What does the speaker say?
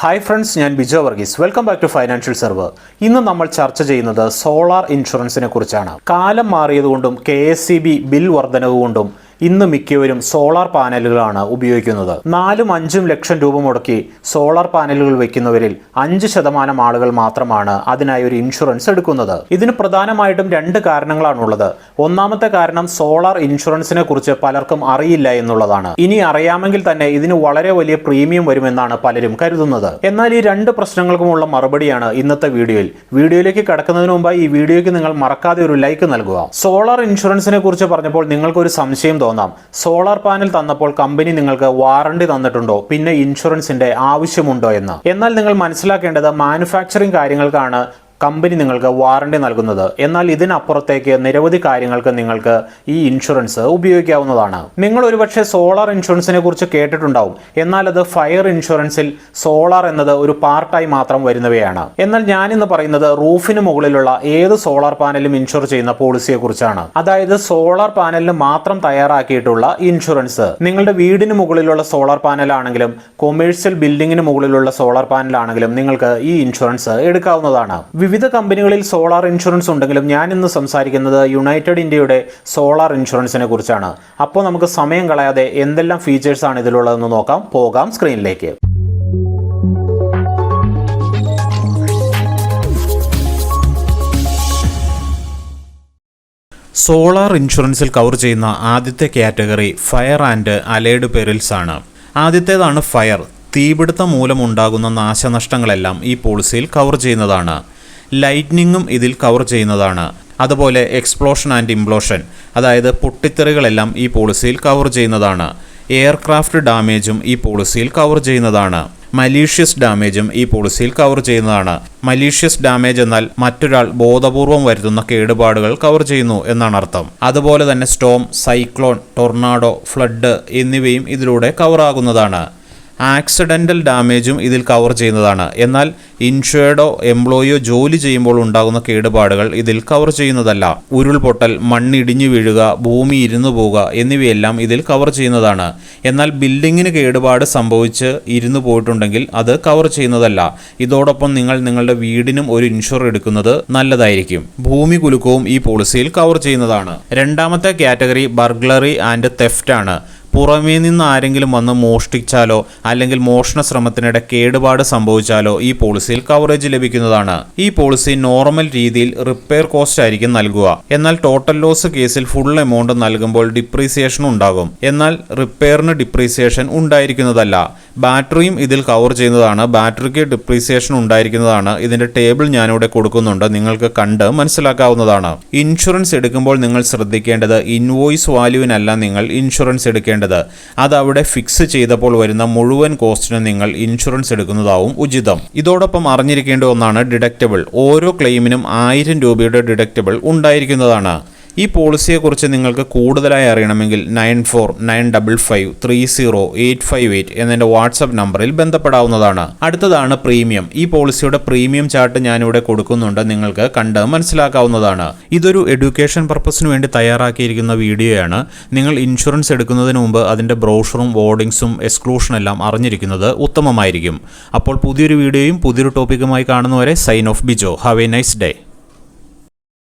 Hi friends, ഞാൻ Bijo Varghese. Welcome back to Financial Server. ഇന്ന് നമ്മൾ ചർച്ച ചെയ്യുന്നത് സോളാർ ഇൻഷുറൻസിനെ കുറിച്ചാണ്. കാലം മാറിയതുകൊണ്ടും KSEB ബിൽ വർധനവ് കൊണ്ടും ഇന്ന് മിക്കവരും സോളാർ പാനലുകളാണ് ഉപയോഗിക്കുന്നത്. 4-5 ലക്ഷം രൂപ മുടക്കി സോളാർ പാനലുകൾ വയ്ക്കുന്നവരിൽ 5% ആളുകൾ മാത്രമാണ് അതിനായി ഒരു ഇൻഷുറൻസ് എടുക്കുന്നത്. ഇതിന് പ്രധാനമായിട്ടും 2 കാരണങ്ങളാണുള്ളത്. ഒന്നാമത്തെ കാരണം സോളാർ ഇൻഷുറൻസിനെ കുറിച്ച് പലർക്കും അറിയില്ല എന്നുള്ളതാണ്. ഇനി അറിയാമെങ്കിൽ തന്നെ ഇതിന് വളരെ വലിയ പ്രീമിയം വരുമെന്നാണ് പലരും കരുതുന്നത്. എന്നാൽ ഈ 2 പ്രശ്നങ്ങൾക്കുമുള്ള മറുപടിയാണ് ഇന്നത്തെ വീഡിയോയിൽ. വീഡിയോയിലേക്ക് കടക്കുന്നതിന് മുമ്പായി ഈ വീഡിയോയ്ക്ക് നിങ്ങൾ മറക്കാതെ ഒരു ലൈക്ക് നൽകുക. സോളാർ ഇൻഷുറൻസിനെ കുറിച്ച് പറഞ്ഞപ്പോൾ നിങ്ങൾക്കൊരു സംശയം തോന്നാം. സോളാർ പാനൽ തന്നപ്പോൾ കമ്പനി നിങ്ങൾക്ക് വാറണ്ടി തന്നിട്ടുണ്ടോ, പിന്നെ ഇൻഷുറൻസിന്റെ ആവശ്യമുണ്ടോ എന്ന്. എന്നാൽ നിങ്ങൾ മനസ്സിലാക്കേണ്ടത് മാനുഫാക്ചറിംഗ് കാര്യങ്ങൾക്കാണ് കമ്പനി നിങ്ങൾക്ക് വാറണ്ടി നൽകുന്നത്. എന്നാൽ ഇതിനപ്പുറത്തേക്ക് നിരവധി കാര്യങ്ങൾക്ക് നിങ്ങൾക്ക് ഈ ഇൻഷുറൻസ് ഉപയോഗിക്കാവുന്നതാണ്. നിങ്ങൾ ഒരുപക്ഷെ സോളാർ ഇൻഷുറൻസിനെ കുറിച്ച് കേട്ടിട്ടുണ്ടാവും. എന്നാൽ അത് ഫയർ ഇൻഷുറൻസിൽ സോളാർ എന്നത് ഒരു പാർട്ടായി മാത്രം വരുന്നവയാണ്. എന്നാൽ ഞാനിന്ന് പറയുന്നത് റൂഫിന് മുകളിലുള്ള ഏത് സോളാർ പാനലും ഇൻഷുർ ചെയ്യുന്ന പോളിസിയെ കുറിച്ചാണ്. അതായത് സോളാർ പാനലിന് മാത്രം തയ്യാറാക്കിയിട്ടുള്ള ഇൻഷുറൻസ്. നിങ്ങളുടെ വീടിന് മുകളിലുള്ള സോളാർ പാനൽ ആണെങ്കിലും കൊമേഴ്സ്യൽ ബിൽഡിങ്ങിന് മുകളിലുള്ള സോളാർ പാനൽ ആണെങ്കിലും നിങ്ങൾക്ക് ഈ ഇൻഷുറൻസ് എടുക്കാവുന്നതാണ്. വിവിധ കമ്പനികളിൽ സോളാർ ഇൻഷുറൻസ് ഉണ്ടെങ്കിലും ഞാൻ ഇന്ന് സംസാരിക്കുന്നത് യുണൈറ്റഡ് ഇന്ത്യയുടെ സോളാർ ഇൻഷുറൻസിനെ കുറിച്ചാണ്. അപ്പോൾ നമുക്ക് സമയം കളയാതെ എന്തെല്ലാം ഫീച്ചേഴ്സ് ആണ് ഇതിലുള്ളതെന്ന് നോക്കാം. പോകാം സ്ക്രീനിലേക്ക്. സോളാർ ഇൻഷുറൻസിൽ കവർ ചെയ്യുന്ന ആദ്യത്തെ category fire and allied perils ആണ്. ആദ്യത്തേതാണ് ഫയർ. തീപിടുത്തം മൂലമുണ്ടാകുന്ന നാശനഷ്ടങ്ങളെല്ലാം ഈ പോളിസിയിൽ കവർ ചെയ്യുന്നതാണ്. ലൈറ്റ്നിങ്ങും ഇതിൽ കവർ ചെയ്യുന്നതാണ്. അതുപോലെ എക്സ്പ്ലോഷൻ ആൻഡ് ഇംപ്ലോഷൻ, അതായത് പൊട്ടിത്തെറികളെല്ലാം ഈ പോളിസിയിൽ കവർ ചെയ്യുന്നതാണ്. എയർക്രാഫ്റ്റ് ഡാമേജും ഈ പോളിസിയിൽ കവർ ചെയ്യുന്നതാണ്. മലീഷ്യസ് ഡാമേജും ഈ പോളിസിയിൽ കവർ ചെയ്യുന്നതാണ്. മലീഷ്യസ് ഡാമേജ് എന്നാൽ മറ്റൊരാൾ ബോധപൂർവം വരുത്തുന്ന കേടുപാടുകൾ കവർ ചെയ്യുന്നു എന്നാണ് അർത്ഥം. അതുപോലെ തന്നെ സ്റ്റോം, സൈക്ലോൺ, ടൊർണാഡോ, ഫ്ലഡ് എന്നിവയും ഇതിലൂടെ കവർ ആകുന്നതാണ്. ആക്സിഡൻ്റൽ ഡാമേജും ഇതിൽ കവർ ചെയ്യുന്നതാണ്. എന്നാൽ ഇൻഷുർഡോ എംപ്ലോയിയോ ജോലി ചെയ്യുമ്പോൾ ഉണ്ടാകുന്ന കേടുപാടുകൾ ഇതിൽ കവർ ചെയ്യുന്നതല്ല. ഉരുൾപൊട്ടൽ, മണ്ണിടിഞ്ഞു വീഴുക, ഭൂമി ഇരുന്നു പോവുക എന്നിവയെല്ലാം ഇതിൽ കവർ ചെയ്യുന്നതാണ്. എന്നാൽ ബിൽഡിങ്ങിന് കേടുപാട് സംഭവിച്ച് ഇരുന്നു പോയിട്ടുണ്ടെങ്കിൽ അത് കവർ ചെയ്യുന്നതല്ല. ഇതോടൊപ്പം നിങ്ങൾ നിങ്ങളുടെ വീടിനും ഒരു ഇൻഷുർ എടുക്കുന്നത് നല്ലതായിരിക്കും. ഭൂമി കുലുക്കവും ഈ പോളിസിയിൽ കവർ ചെയ്യുന്നതാണ്. രണ്ടാമത്തെ കാറ്റഗറി ബർഗ്ലറി ആൻഡ് തെഫ്റ്റ് ആണ്. പുറമേ നിന്ന് ആരെങ്കിലും വന്ന് മോഷ്ടിച്ചാലോ അല്ലെങ്കിൽ മോഷണ ശ്രമത്തിനിടെ കേടുപാട് സംഭവിച്ചാലോ ഈ പോളിസിയിൽ കവറേജ് ലഭിക്കുന്നതാണ്. ഈ പോളിസി നോർമൽ രീതിയിൽ റിപ്പയർ കോസ്റ്റ് ആയിരിക്കും നൽകുക. എന്നാൽ ടോട്ടൽ ലോസ് കേസിൽ ഫുൾ എമൗണ്ട് നൽകുമ്പോൾ ഡിപ്രീസിയേഷൻ ഉണ്ടാകും. എന്നാൽ റിപ്പയറിന് ഡിപ്രീസിയേഷൻ ഉണ്ടായിരിക്കുന്നതല്ല. ബാറ്ററിയും ഇതിൽ കവർ ചെയ്യുന്നതാണ്. ബാറ്ററിക്ക് ഡിപ്രീസിയേഷൻ ഉണ്ടായിരിക്കുന്നതാണ്. ഇതിന്റെ ടേബിൾ ഞാനിവിടെ കൊടുക്കുന്നുണ്ട്, നിങ്ങൾക്ക് കണ്ട് മനസ്സിലാക്കാവുന്നതാണ്. ഇൻഷുറൻസ് എടുക്കുമ്പോൾ നിങ്ങൾ ശ്രദ്ധിക്കേണ്ടത് ഇൻവോയ്സ് വാല്യൂവിനല്ല നിങ്ങൾ ഇൻഷുറൻസ് എടുക്കേണ്ടത്. അത് അവിടെ ഫിക്സ് ചെയ്തപ്പോൾ വരുന്ന മുഴുവൻ കോസ്റ്റിന് നിങ്ങൾ ഇൻഷുറൻസ് എടുക്കുന്നതാവും ഉചിതം. ഇതോടൊപ്പം അറിഞ്ഞിരിക്കേണ്ട ഒന്നാണ് ഡിഡക്റ്റബിൾ. ഓരോ ക്ലെയിമിനും 1000 രൂപയുടെ ഡിഡക്റ്റബിൾ ഉണ്ടായിരിക്കുന്നതാണ്. ഈ പോളിസിയെക്കുറിച്ച് നിങ്ങൾക്ക് കൂടുതലായി അറിയണമെങ്കിൽ 9495530858 എന്നെൻ്റെ വാട്സപ്പ് നമ്പറിൽ ബന്ധപ്പെടാവുന്നതാണ്. അടുത്തതാണ് പ്രീമിയം. ഈ പോളിസിയുടെ പ്രീമിയം ചാർട്ട് ഞാനിവിടെ കൊടുക്കുന്നുണ്ട്, നിങ്ങൾക്ക് കണ്ട് മനസ്സിലാക്കാവുന്നതാണ്. ഇതൊരു എഡ്യൂക്കേഷൻ പർപ്പസിന് വേണ്ടി തയ്യാറാക്കിയിരിക്കുന്ന വീഡിയോയാണ്. നിങ്ങൾ ഇൻഷുറൻസ് എടുക്കുന്നതിന് മുമ്പ് അതിൻ്റെ ബ്രോഷറും വോർഡിങ്സും എക്സ്ക്ലൂഷനും എല്ലാം അറിഞ്ഞിരിക്കുന്നത് ഉത്തമമായിരിക്കും. അപ്പോൾ പുതിയൊരു വീഡിയോയും പുതിയൊരു ടോപ്പിക്കുമായി കാണുന്നവരെ sign off Bijo. Have a nice day.